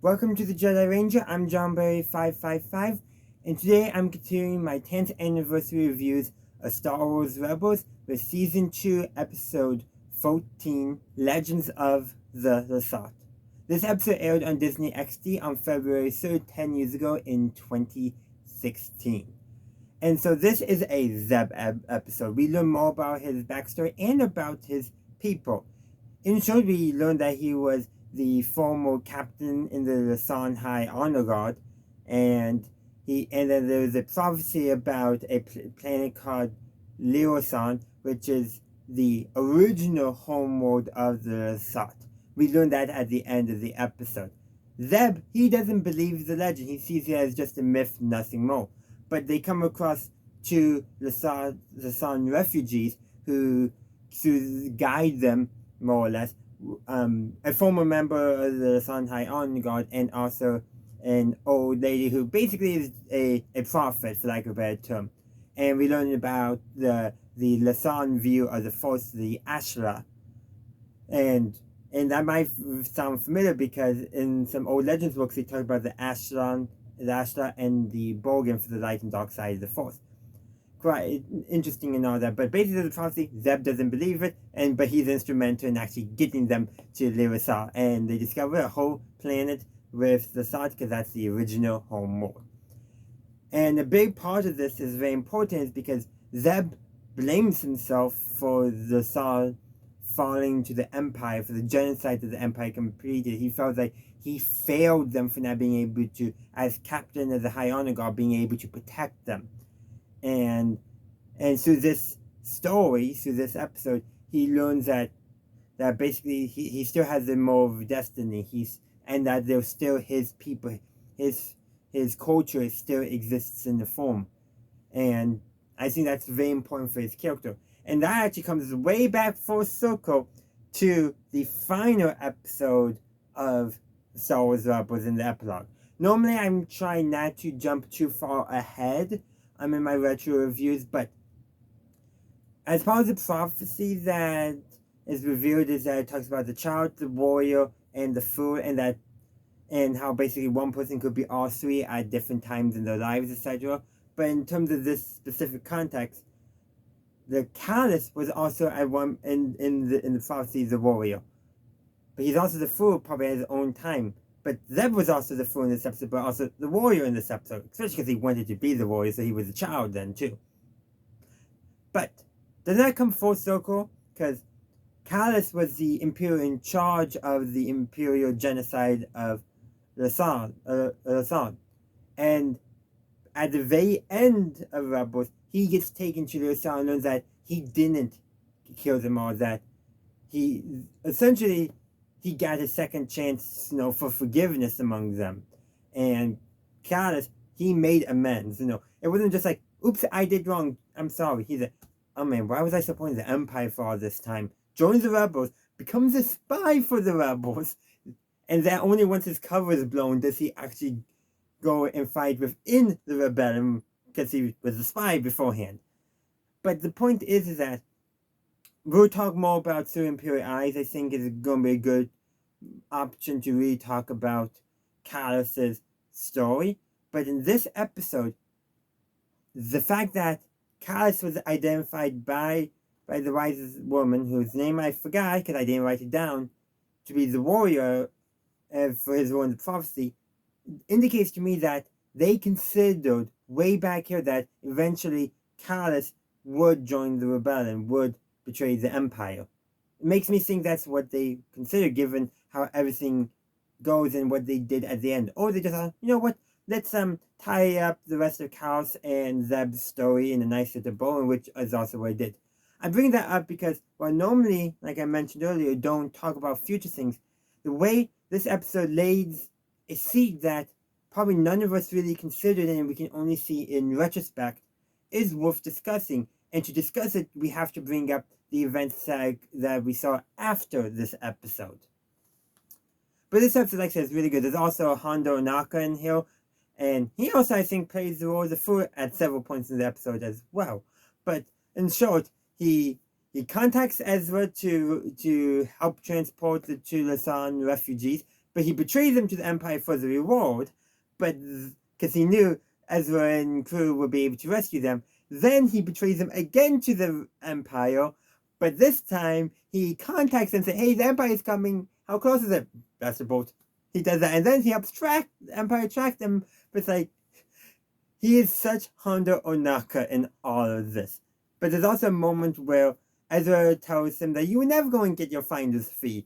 Welcome to the Jedi Ranger. I'm JohnBerry555, and today I'm continuing my 10th anniversary reviews of Star Wars Rebels with Season 2, Episode 14, Legends of the Lasat. This episode aired on DisneyXD on February 3rd, 10 years ago in 2016. And so this is a Zeb episode. We learn more about his backstory and about his people. In short, we learned that he was the former captain in the Lasat High Honor Guard, and then there's a prophecy about a planet called Lasat, which is the original homeworld of the Lasat. We learned that at the end of the episode. Zeb, he doesn't believe the legend. He sees it as just a myth, nothing more. But they come across two Lasat refugees who guide them, more or less, a former member of the Lasat High Honor Guard, and also an old lady who basically is a prophet, for lack of a better term. And we learn about the Lasat view of the Force, the Ashla. And that might sound familiar because in some old Legends books they talk about the Ashla and the Bogan for the light and dark side of the Force. Quite interesting and all that, but basically the prophecy, Zeb doesn't believe it, but he's instrumental in actually getting them to Lasat, and they discover a whole planet with Lasat because that's the original home world. And a big part of this is very important is because Zeb blames himself for Lasat falling to the Empire, for the genocide that the Empire completed. He felt like he failed them for not being able to, as captain of the High Honor Guard, being able to protect them. And through this story, through this episode, he learns that basically he still has a more of destiny. And that there's still his people, his culture still exists in the form. And I think that's very important for his character. And that actually comes way back full circle to the final episode of Star Wars Rebels in the epilogue. Normally I'm trying not to jump too far ahead in my retro reviews, but as part of the prophecy that is revealed is that it talks about the child, the warrior, and the fool, and how basically one person could be all three at different times in their lives, etc. But in terms of this specific context, the Callus was also at one in the prophecy the warrior, but he's also the fool, probably at his own time. But Zeb was also the fool in this episode, but also the warrior in this episode, especially because he wanted to be the warrior, so he was a child then too. But does that come full circle? Because Callus was the Imperial in charge of the Imperial genocide of Lasat. And at the very end of Rebels, he gets taken to Lasat and learns that he didn't kill them all, that he essentially he got a second chance, for forgiveness among them. And Callus, he made amends, It wasn't just like, oops, I did wrong, I'm sorry. He's like, oh man, why was I supporting the Empire for all this time? Joins the Rebels, becomes a spy for the Rebels, and that only once his cover is blown does he actually go and fight within the rebellion, because he was a spy beforehand. But the point is that we'll talk more about Through Imperial Eyes. I think is going to be a good option to really talk about Callus's story. But in this episode, the fact that Callus was identified by the wise woman, whose name I forgot because I didn't write it down, to be the warrior for his role in the prophecy, indicates to me that they considered way back here that eventually Callus would join the rebellion, would betray the Empire. It makes me think that's what they consider, given how everything goes and what they did at the end. Or they just thought, you know what, let's tie up the rest of Callus and Zeb's story in a nice little bow, which is also what I did. I bring that up because, while normally, like I mentioned earlier, don't talk about future things, the way this episode lays a seed that probably none of us really considered and we can only see in retrospect is worth discussing. And to discuss it, we have to bring up the events that we saw after this episode. But this episode, like I said, is really good. There's also Hondo Ohnaka in here, and he also, I think, plays the role of the fool at several points in the episode as well. But in short, he contacts Ezra to help transport the two Lasat refugees, but he betrays them to the Empire for the reward, but because he knew Ezra and crew would be able to rescue them. Then he betrays them again to the Empire, but this time he contacts them and says, hey, the Empire is coming. How close is it? That's the boat. He does that, and then he helps the Empire track them. But it's like, he is such Hondo Ohnaka in all of this. But there's also a moment where Ezra tells him that you were never going to get your finder's fee.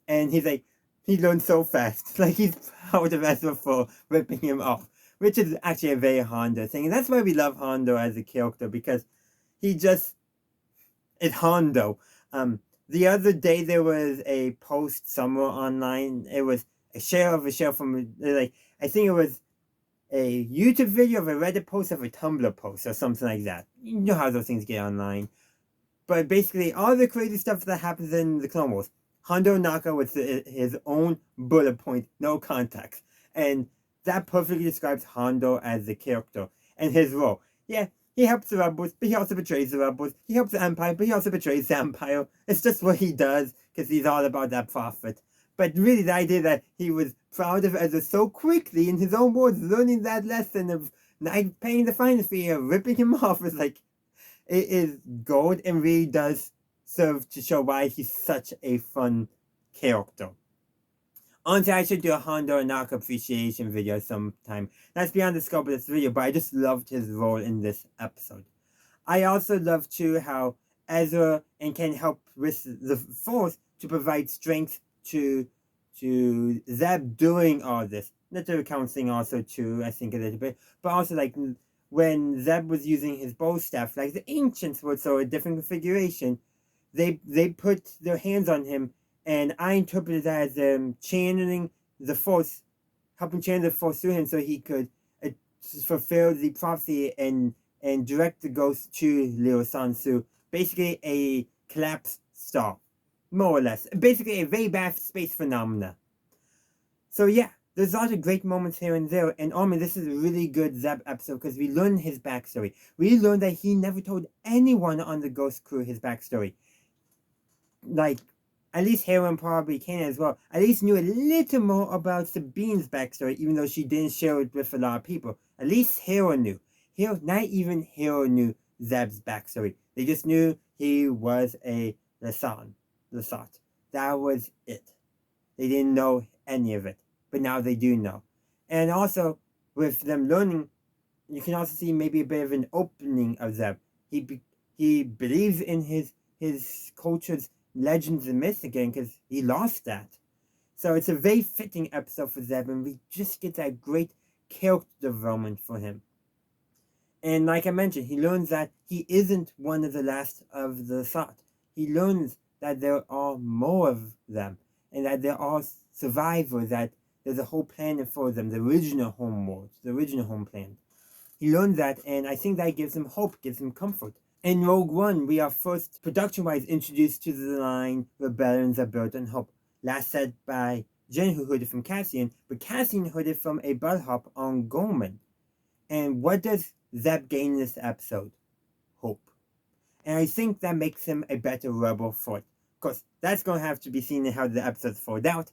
And he's like, he learned so fast. Like, he's proud of Ezra for ripping him off. Which is actually a very Hondo thing. And that's why we love Hondo as a character, because he just is Hondo. The other day there was a post somewhere online. It was a share from, like, I think it was a YouTube video of a Reddit post of a Tumblr post or something like that. You know how those things get online. But basically, all the crazy stuff that happens in the Clone Wars, Hondo Ohnaka with his own bullet point, no context. And that perfectly describes Hondo as a character and his role. Yeah, he helps the rebels, but he also betrays the rebels. He helps the Empire, but he also betrays the Empire. It's just what he does, because he's all about that profit. But really, the idea that he was proud of Ezra so quickly, in his own words, learning that lesson of not paying the fine fee or ripping him off, is like, it is gold, and really does serve to show why he's such a fun character. Honestly, I should do a Hondo Ohnaka appreciation video sometime. That's beyond the scope of this video, but I just loved his role in this episode. I also love too how Ezra and Ken help with the Force to provide strength to Zeb doing all this. Not the counseling also too, I think a little bit, but also like when Zeb was using his bow staff, like the ancients were so a different configuration, they put their hands on him. And I interpreted that as channeling the Force, helping channel the Force through him so he could fulfill the prophecy and direct the ghost to Liu Sansu. Basically a collapsed star, more or less. Basically a very bad space phenomena. So yeah, there's a lot of great moments here and there. And this is a really good Zeb episode because we learn his backstory. We learned that he never told anyone on the Ghost crew his backstory. Like, at least Hera probably can as well. At least knew a little more about Sabine's backstory, even though she didn't share it with a lot of people. At least Hera knew. Not even Hera knew Zeb's backstory. They just knew he was a Lasat. That was it. They didn't know any of it. But now they do know. And also, with them learning, you can also see maybe a bit of an opening of Zeb. He believes in his culture's legends and myths again, because he lost that. So it's a very fitting episode for Zeb, and we just get that great character development for him. And like I mentioned, he learns that he isn't one of the last of the Lasat. He learns that there are more of them, and that there are survivors, that there's a whole planet for them, the original home world, the original home planet. He learns that, and I think that gives him hope, gives him comfort. In Rogue One, we are first, production-wise, introduced to the line Rebellions are built on hope. Last said by Jen, who heard it from Cassian, but Cassian heard it from a bellhop on Gorman. And what does Zeb gain in this episode? Hope. And I think that makes him a better rebel for it. Of course, that's going to have to be seen in how the episode folds out.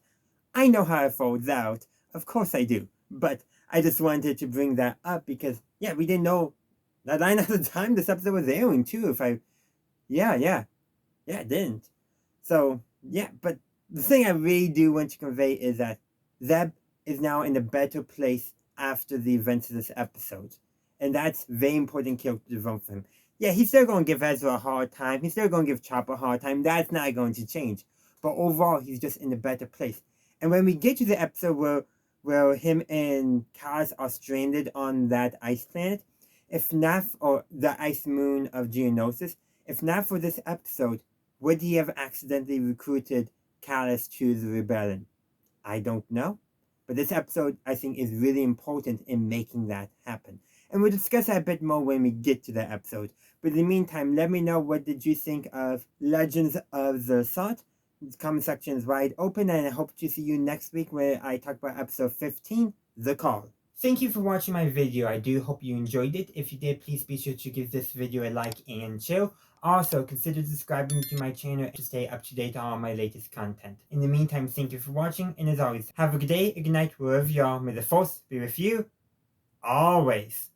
I know how it folds out. Of course I do. But I just wanted to bring that up because, yeah, we didn't know that line at the time this episode was airing too. It didn't. So, yeah, but the thing I really do want to convey is that Zeb is now in a better place after the events of this episode. And that's very important character development for him. Yeah, he's still going to give Ezra a hard time. He's still going to give Chopper a hard time. That's not going to change. But overall, he's just in a better place. And when we get to the episode where him and Kaz are stranded on that ice planet, if not, or the ice moon of Geonosis, if not for this episode, would he have accidentally recruited Kallus to the rebellion? I don't know. But this episode, I think, is really important in making that happen. And we'll discuss that a bit more when we get to that episode. But in the meantime, let me know what did you think of Legends of the Lasat. The comment section is wide open, and I hope to see you next week where I talk about episode 15, The Call. Thank you for watching my video. I do hope you enjoyed it. If you did, please be sure to give this video a like and share. Also, consider subscribing to my channel to stay up to date on all my latest content. In the meantime, thank you for watching, and as always, have a good day, a good night, wherever you are. May the force be with you always.